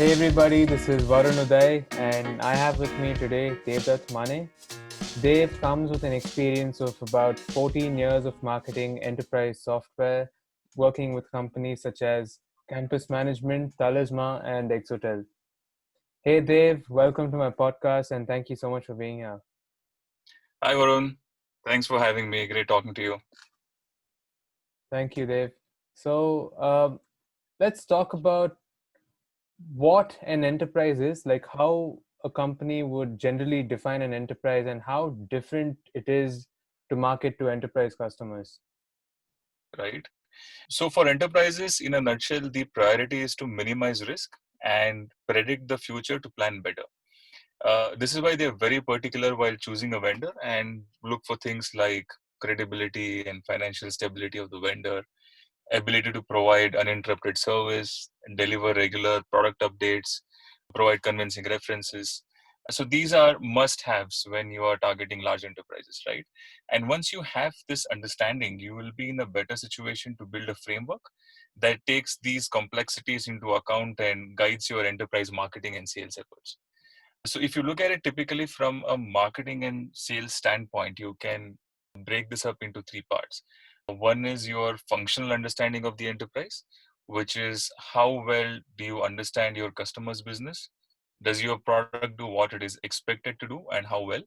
Hey everybody, this is Varun Uday and I have with me today Devdutt Manay. Dev comes with an experience of about 14 years of marketing enterprise software, working with companies such as Campus Management, Talisma, and Exotel. Hey Dev, welcome to my podcast and thank you so much for being here. Hi, Varun. Thanks for having me. Great talking to you. Thank you, Dev. So let's talk about what an enterprise is, like how a company would generally define an enterprise and how different it is to market to enterprise customers. Right. So, for enterprises, in a nutshell, the priority is to minimize risk and predict the future to plan better. This is why they're very particular while choosing a vendor and look for things like credibility and financial stability of the vendor, ability to provide uninterrupted service, deliver regular product updates, provide convincing references. So these are must-haves when you are targeting large enterprises, right? And once you have this understanding, you will be in a better situation to build a framework that takes these complexities into account and guides your enterprise marketing and sales efforts. So if you look at it typically from a marketing and sales standpoint, you can break this up into three parts. One is your functional understanding of the enterprise, which is how well do you understand your customer's business? Does your product do what it is expected to do and how well?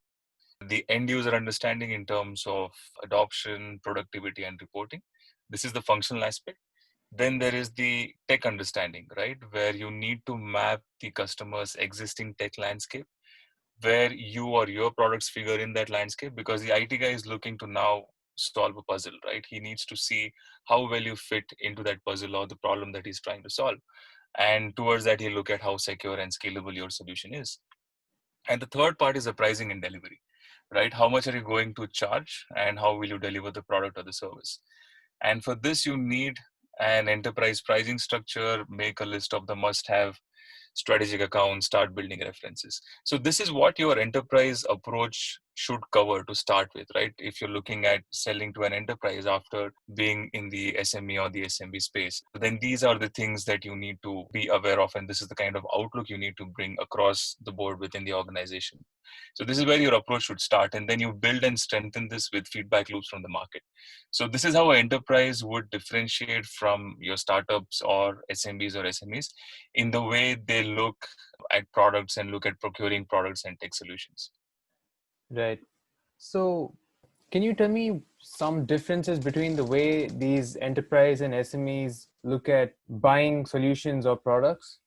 The end user understanding in terms of adoption, productivity, and reporting. This is the functional aspect. Then there is the tech understanding, right? Where you need to map the customer's existing tech landscape, where you or your products figure in that landscape, because the IT guy is looking to now solve a puzzle, right? He needs to see how well you fit into that puzzle or the problem that he's trying to solve. And towards that, he'll look at how secure and scalable your solution is. And the third part is the pricing and delivery, right? How much are you going to charge and how will you deliver the product or the service? And for this, you need an enterprise pricing structure, make a list of the must have strategic accounts, start building references. So this is what your enterprise approach should cover to start with, right? If you're looking at selling to an enterprise after being in the SME or the SMB space, then these are the things that you need to be aware of. And this is the kind of outlook you need to bring across the board within the organization. So this is where your approach should start. And then you build and strengthen this with feedback loops from the market. So this is how an enterprise would differentiate from your startups or SMBs or SMEs in the way they look at products and look at procuring products and tech solutions. Right. So, can you tell me some differences between the way these enterprise and SMEs look at buying solutions or products?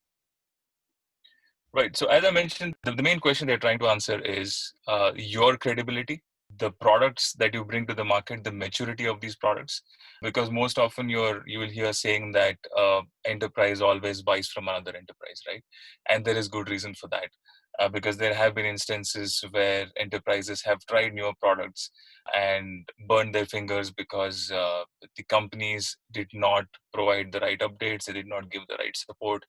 Right. So as I mentioned, the main question they're trying to answer is your credibility, the products that you bring to the market, the maturity of these products. Because most often you will hear saying that enterprise always buys from another enterprise, right? And there is good reason for that. Because there have been instances where enterprises have tried newer products and burned their fingers because the companies did not provide the right updates, they did not give the right support,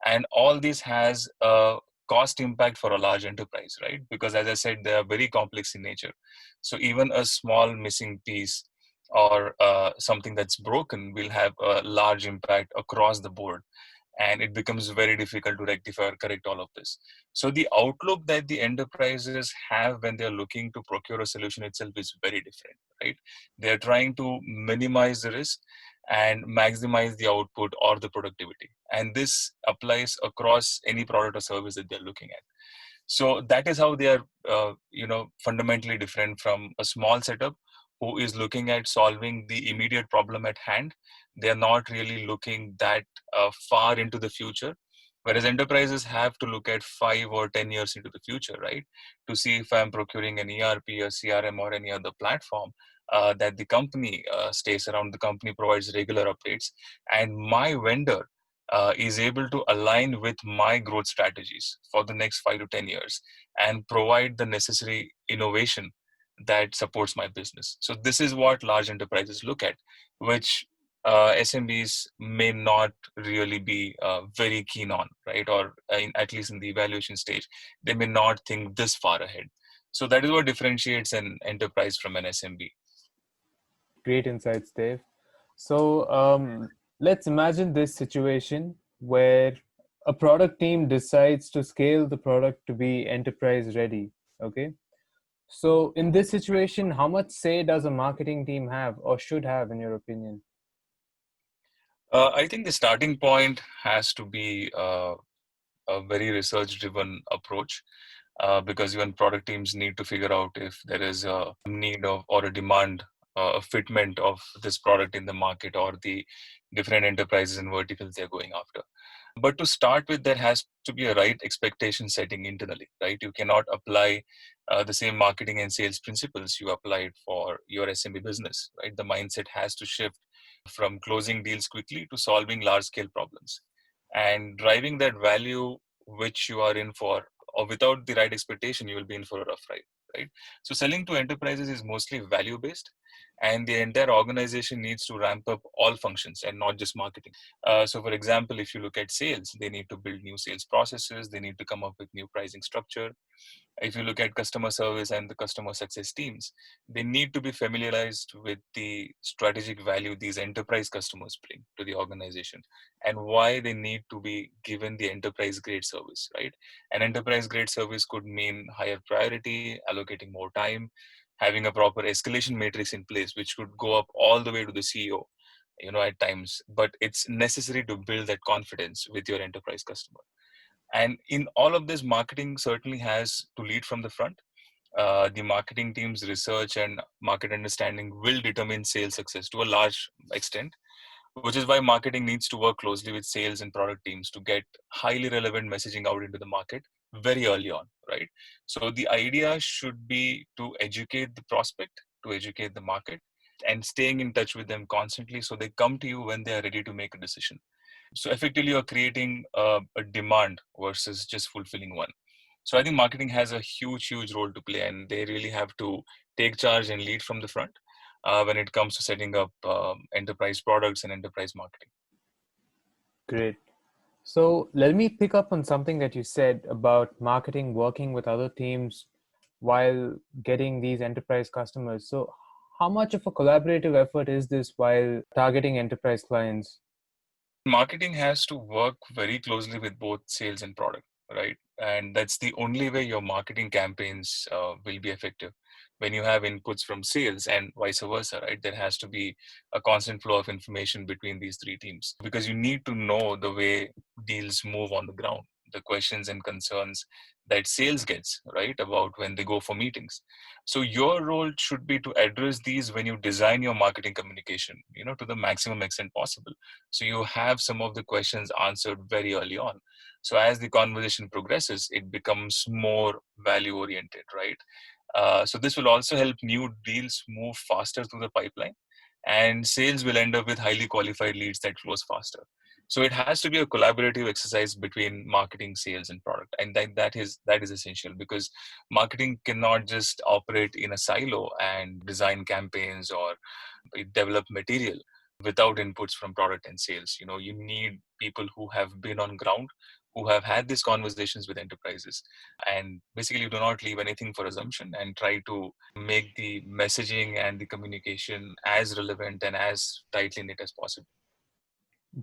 and all this has a cost impact for a large enterprise, right? Because as I said, they are very complex in nature. So even a small missing piece or something that's broken will have a large impact across the board, and it becomes very difficult to rectify or correct all of this. So the outlook that the enterprises have when they're looking to procure a solution itself is very different, right? They're trying to minimize the risk and maximize the output or the productivity, and this applies across any product or service that they're looking at. So that is how they are fundamentally different from a small setup who is looking at solving the immediate problem at hand. They are not really looking that far into the future, whereas enterprises have to look at 5 or 10 years into the future, right? To see if I'm procuring an ERP or CRM or any other platform, that the company stays around, the company provides regular updates, and my vendor is able to align with my growth strategies for the next 5 to 10 years and provide the necessary innovation that supports my business. So this is what large enterprises look at, which SMBs may not really be very keen on, right? Or at least in the evaluation stage, they may not think this far ahead. So that is what differentiates an enterprise from an SMB. Great insights, Dave. So, let's imagine this situation where a product team decides to scale the product to be enterprise ready. Okay. So, in this situation, how much say does a marketing team have or should have, in your opinion? I think the starting point has to be a very research driven approach, because even product teams need to figure out if there is a need of or a demand, a fitment of this product in the market or the different enterprises and verticals they're going after. But to start with, there has to be a right expectation setting internally, right? You cannot apply the same marketing and sales principles you applied for your SME business, right? The mindset has to shift from closing deals quickly to solving large scale problems and driving that value which you are in for, or without the right expectation you will be in for a rough ride, right? So selling to enterprises is mostly value based, and the entire organization needs to ramp up all functions and not just marketing. So for example, if you look at sales, they need to build new sales processes, they need to come up with new pricing structure. If you look at customer service and the customer success teams, they need to be familiarized with the strategic value these enterprise customers bring to the organization and why they need to be given the enterprise grade service, right? An enterprise grade service could mean higher priority, allocating more time, having a proper escalation matrix in place, which could go up all the way to the CEO, at times, but it's necessary to build that confidence with your enterprise customer. And in all of this, marketing certainly has to lead from the front. The marketing team's research and market understanding will determine sales success to a large extent, which is why marketing needs to work closely with sales and product teams to get highly relevant messaging out into the market very early on, right? So the idea should be to educate the prospect, to educate the market, and staying in touch with them constantly so they come to you when they are ready to make a decision. So effectively, you're creating a demand versus just fulfilling one. So I think marketing has a huge role to play, and they really have to take charge and lead from the front when it comes to setting up enterprise products and enterprise marketing. Great. So let me pick up on something that you said about marketing working with other teams while getting these enterprise customers. So, how much of a collaborative effort is this while targeting enterprise clients? Marketing has to work very closely with both sales and product, right? And that's the only way your marketing campaigns will be effective. When you have inputs from sales and vice versa, right? There has to be a constant flow of information between these three teams because you need to know the way deals move on the ground, the questions and concerns that sales gets, right? About when they go for meetings. So your role should be to address these when you design your marketing communication, to the maximum extent possible, so you have some of the questions answered very early on. So as the conversation progresses, it becomes more value oriented, right? So this will also help new deals move faster through the pipeline, and sales will end up with highly qualified leads that close faster. So it has to be a collaborative exercise between marketing, sales, and product, and that is essential because marketing cannot just operate in a silo and design campaigns or develop material without inputs from product and sales. You need people who have been on ground, who have had these conversations with enterprises, and basically do not leave anything for assumption and try to make the messaging and the communication as relevant and as tightly knit as possible.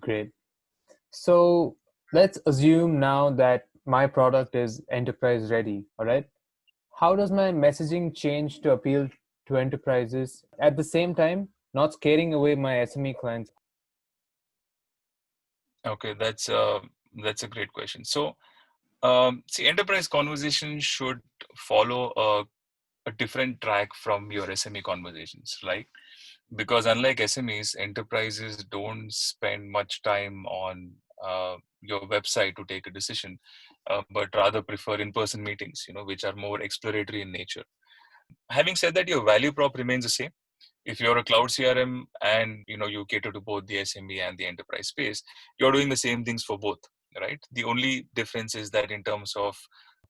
Great. So, let's assume now that my product is enterprise ready, all right? How does my messaging change to appeal to enterprises at the same time, not scaring away my SME clients? Okay, that's a great question. So see, enterprise conversation should follow a different track from your SME conversations, right? Because unlike SMEs, enterprises don't spend much time on your website to take a decision, but rather prefer in-person meetings, which are more exploratory in nature. Having said that, your value prop remains the same. If you're a cloud CRM and you cater to both the SME and the enterprise space, you're doing the same things for both, right? The only difference is that in terms of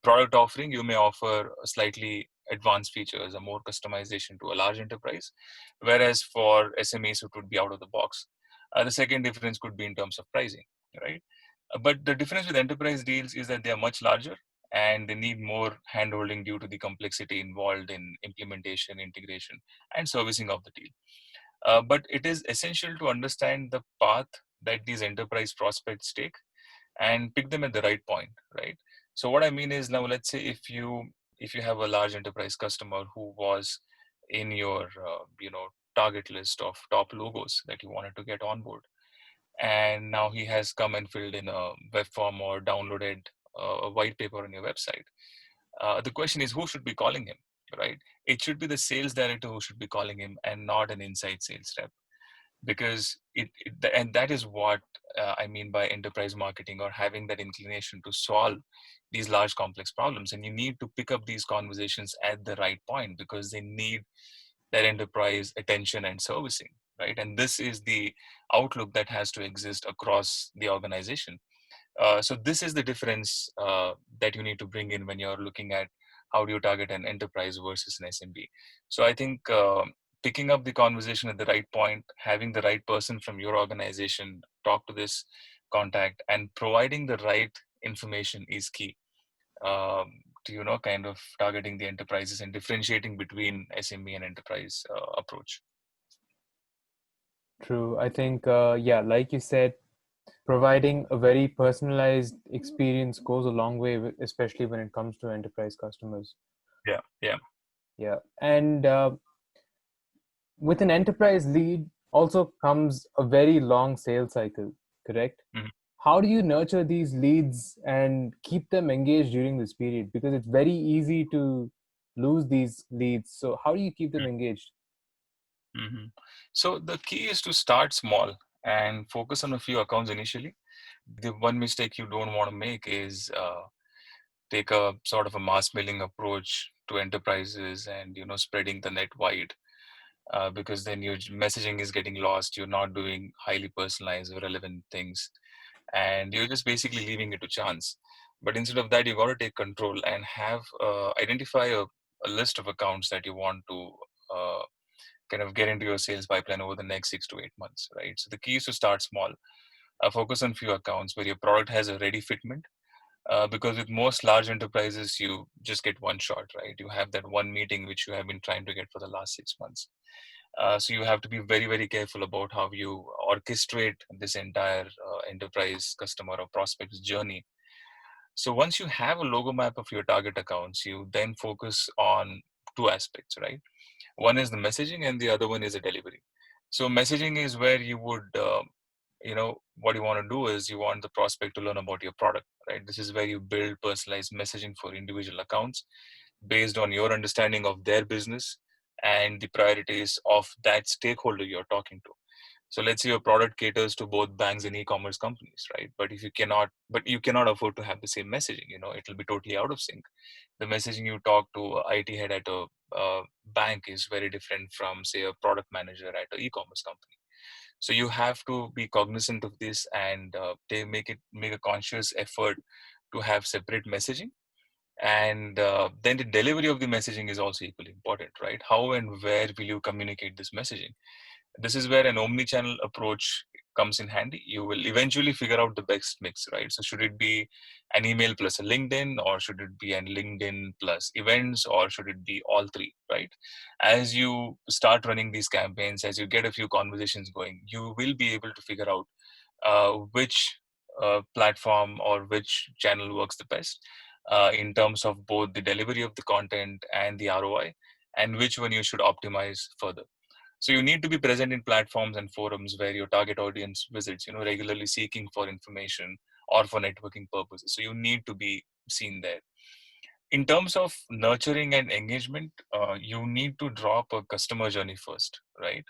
product offering, you may offer a slightly advanced features, a more customization to a large enterprise, whereas for SMEs it would be out of the box. The second difference could be in terms of pricing, right? But the difference with enterprise deals is that they are much larger and they need more handholding due to the complexity involved in implementation, integration, and servicing of the deal. But it is essential to understand the path that these enterprise prospects take and pick them at the right point, right? So what I mean is, now let's say if you have a large enterprise customer who was in your target list of top logos that you wanted to get on board, and now he has come and filled in a web form or downloaded a white paper on your website. The question is, who should be calling him, right? It should be the sales director who should be calling him, and not an inside sales rep, because and that is what I mean by enterprise marketing, or having that inclination to solve these large complex problems. And you need to pick up these conversations at the right point, because they need that enterprise attention and servicing, right? And this is the outlook that has to exist across the organization. So this is the difference that you need to bring in when you're looking at how do you target an enterprise versus an SMB. So I think picking up the conversation at the right point, having the right person from your organization talk to this contact, and providing the right information is key to kind of targeting the enterprises and differentiating between SME and enterprise approach. True. I think, yeah, like you said, providing a very personalized experience goes a long way, especially when it comes to enterprise customers. Yeah, yeah. Yeah. And with an enterprise lead also comes a very long sales cycle, correct? Mhm. How do you nurture these leads and keep them engaged during this period? Because it's very easy to lose these leads. So, how do you keep them engaged? Mhm. So the key is to start small and focus on a few accounts initially. The one mistake you don't want to make is take a sort of a mass mailing approach to enterprises, and spreading the net wide, because then your messaging is getting lost. You're not doing highly personalized or relevant things, and you're just basically leaving it to chance. But instead of that, you got to take control and have identify a list of accounts that you want to kind of get into your sales pipeline over the next 6 to 8 months, right? So the key is to start small, focus on few accounts where your product has a ready fitment, because with most large enterprises, you just get one shot, right? You have that one meeting which you have been trying to get for the last 6 months. So you have to be very, very careful about how you orchestrate this entire enterprise customer or prospect's journey. So once you have a logo map of your target accounts, you then focus on two aspects, right? One is the messaging, and the other one is the delivery. So messaging is where you would what you want to do is you want the prospect to learn about your product, right? This is where you build personalized messaging for individual accounts based on your understanding of their business and the priorities of that stakeholder you're talking to. So let's say your product caters to both banks and e-commerce companies, right? But you cannot afford to have the same messaging. It'll be totally out of sync. The messaging you talk to a IT head at a bank is very different from, say, a product manager at an e-commerce company. So you have to be cognizant of this, and they make a conscious effort to have separate messaging. And then the delivery of the messaging is also equally important, right? How and where will you communicate this messaging? This is where an omni-channel approach comes in handy. You will eventually figure out the best mix, right? So should it be an email plus a LinkedIn, or should it be an LinkedIn plus events, or should it be all three, right? As you start running these campaigns, as you get a few conversations going, you will be able to figure out which platform or which channel works the best in terms of both the delivery of the content and the ROI, and which one you should optimize further. So you need to be present in platforms and forums where your target audience visits, regularly seeking for information or for networking purposes. So you need to be seen there. In terms of nurturing and engagement, you need to drop a customer journey first, right?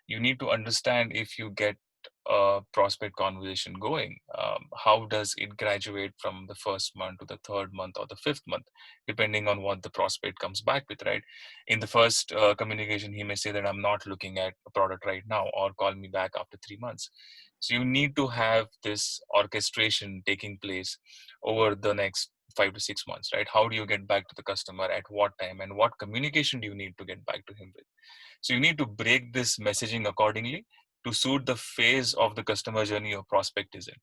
You need to understand, if you get a prospect conversation going, how does it graduate from the first month to the third month or the fifth month, depending on what the prospect comes back with, right? In the first communication, he may say that I'm not looking at a product right now, or call me back after 3 months. So you need to have this orchestration taking place over the next 5 to 6 months, right? How do you get back to the customer, at what time, and what communication do you need to get back to him with? So you need to break this messaging accordingly to suit the phase of the customer journey your prospect is in.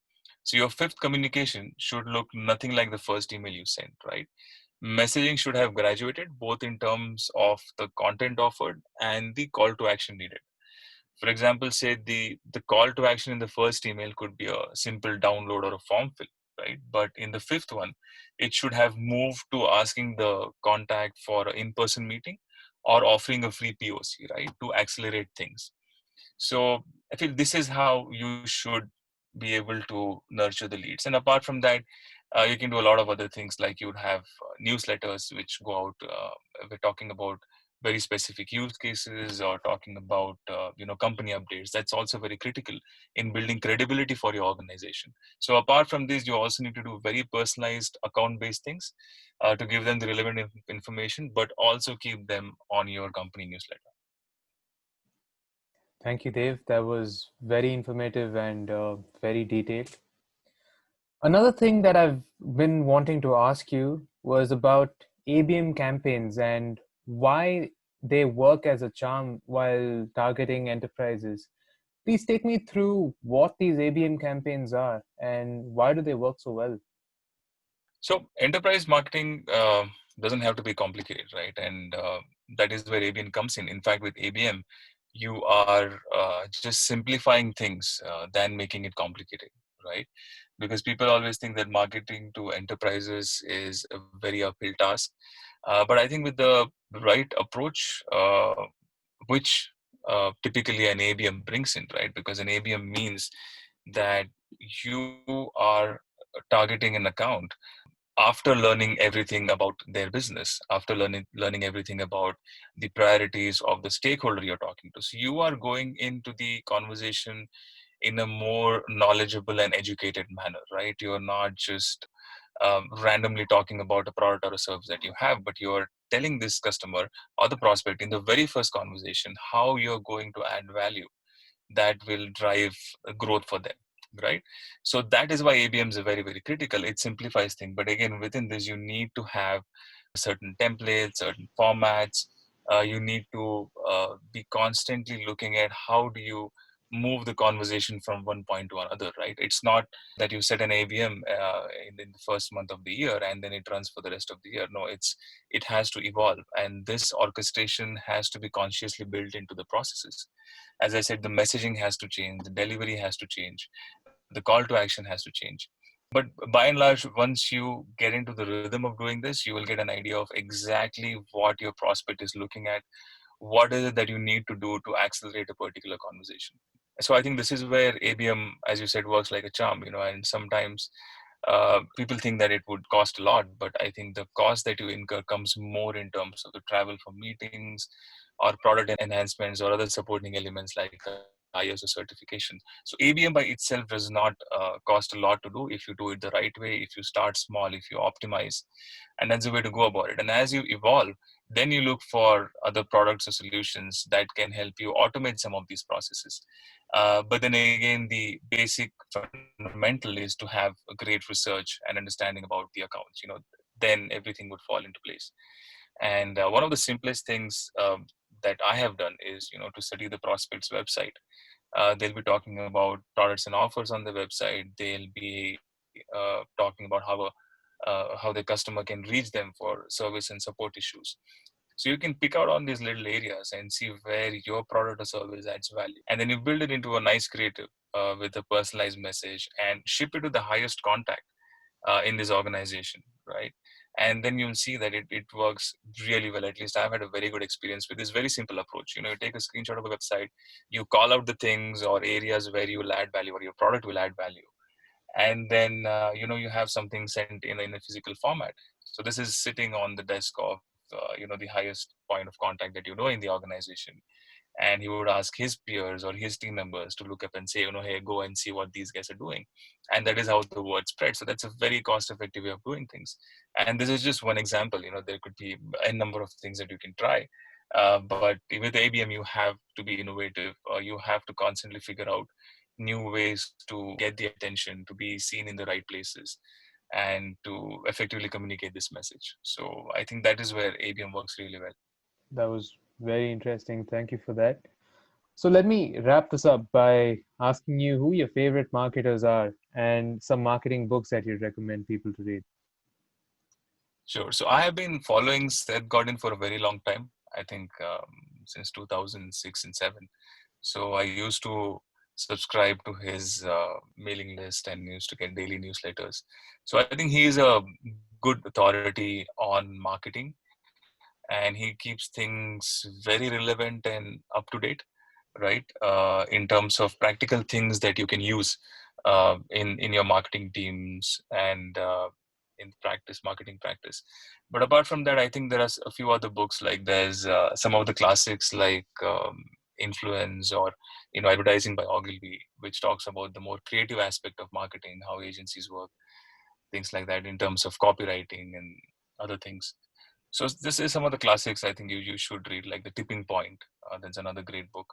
So your fifth communication should look nothing like the first email you sent, right? Messaging should have graduated both in terms of the content offered and the call to action needed. For example, say the call to action in the first email could be a simple download or a form fill, right? But in the fifth one, it should have moved to asking the contact for an in-person meeting or offering a free POC, right, to accelerate things. So I feel this is how you should be able to nurture the leads. And apart from that, you can do a lot of other things, like you would have newsletters which go out. We're talking about very specific use cases or talking about company updates. That's also very critical in building credibility for your organization. So apart from this, you also need to do very personalized account based things to give them the relevant information, but also keep them on your company newsletter. Thank you, Dev. That was very informative and very detailed. Another thing that I've been wanting to ask you was about ABM campaigns and why they work as a charm while targeting enterprises. Please take me through what these ABM campaigns are and why do they work so well? So enterprise marketing doesn't have to be complicated, right? And that is where ABM comes in. In fact, with ABM, you are just simplifying things than making it complicated, right? Because people always think that marketing to enterprises is a very uphill task. But I think with the right approach, which typically an ABM brings in, right? Because an ABM means that you are targeting an account after learning everything about their business, after learning everything about the priorities of the stakeholder you're talking to. So you are going into the conversation in a more knowledgeable and educated manner, right? You're not just randomly talking about a product or a service that you have, but you're telling this customer or the prospect in the very first conversation how you're going to add value that will drive growth for them, right? So that is why ABMs are very, very critical. It simplifies things, but again, within this you need to have certain templates, certain formats. You need to be constantly looking at how do you move the conversation from one point to another, right? It's not that you set an ABM in the first month of the year and then it runs for the rest of the year. No, it has to evolve, and this orchestration has to be consciously built into the processes. As I said, the messaging has to change, the delivery has to change, the call to action has to change. But by and large, once you get into the rhythm of doing this, you will get an idea of exactly what your prospect is looking at. What is it that you need to do to accelerate a particular conversation? So I think this is where ABM, as you said, works like a charm, and sometimes people think that it would cost a lot, but I think the cost that you incur comes more in terms of the travel for meetings or product enhancements or other supporting elements like ISO certification. So ABM by itself does not cost a lot to do if you do it the right way, if you start small, if you optimize, and that's the way to go about it. And as you evolve, then you look for other products or solutions that can help you automate some of these processes. But then again, the basic fundamental is to have a great research and understanding about the accounts. Then everything would fall into place. And one of the simplest things that I have done is, to study the prospect's website. They'll be talking about products and offers on the website. They'll be talking about how the customer can reach them for service and support issues. So you can pick out on these little areas and see where your product or service adds value. And then you build it into a nice creative with a personalized message and ship it to the highest contact in this organization, right? And then you'll see that it works really well. At least I've had a very good experience with this very simple approach. You take a screenshot of a website, you call out the things or areas where you will add value or your product will add value, and then you have something sent in a physical format. So this is sitting on the desk of the highest point of contact that in the organization, and he would ask his peers or his team members to look up and say, hey, go and see what these guys are doing. And that is how the word spreads. So that's a very cost effective way of doing things. And this is just one example. There could be a number of things that you can try. But with ABM, you have to be innovative. You have to constantly figure out new ways to get the attention, to be seen in the right places, and to effectively communicate this message. So I think that is where ABM works really well. That was very interesting. Thank you for that. So let me wrap this up by asking you who your favorite marketers are and some marketing books that you'd recommend people to read. Sure. So I have been following Seth Godin for a very long time. I think since 2006 and 7. So I used to subscribe to his mailing list and used to get daily newsletters. So I think he is a good authority on marketing, and he keeps things very relevant and up to date, right? In terms of practical things that you can use in your marketing teams and in practice, marketing practice. But apart from that, I think there are a few other books. Like there's some of the classics like Influence, or Advertising by Ogilvy, which talks about the more creative aspect of marketing, how agencies work, things like that, in terms of copywriting and other things. So this is some of the classics I think you should read, like The Tipping Point. That's another great book.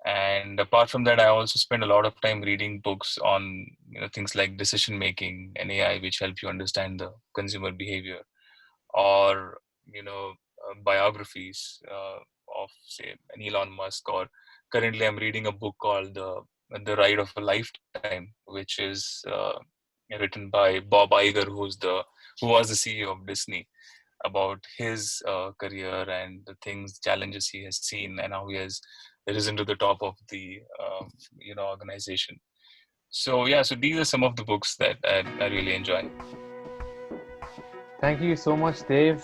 And apart from that, I also spend a lot of time reading books on things like decision making and AI, which help you understand the consumer behavior, or biographies of, say, an Elon Musk. Or currently I'm reading a book called The Ride of a Lifetime, which is written by Bob Iger, who was the CEO of Disney, about his career and the things, challenges he has seen, and how he has risen to the top of the organization. So yeah, so these are some of the books that I really enjoy. Thank you so much, Dave.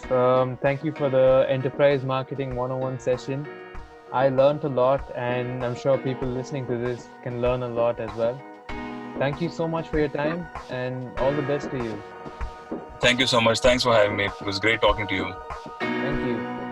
Thank you for the Enterprise Marketing 101 session. I learned a lot, and I'm sure people listening to this can learn a lot as well. Thank you so much for your time, and all the best to you. Thank you so much. Thanks for having me. It was great talking to you. Thank you.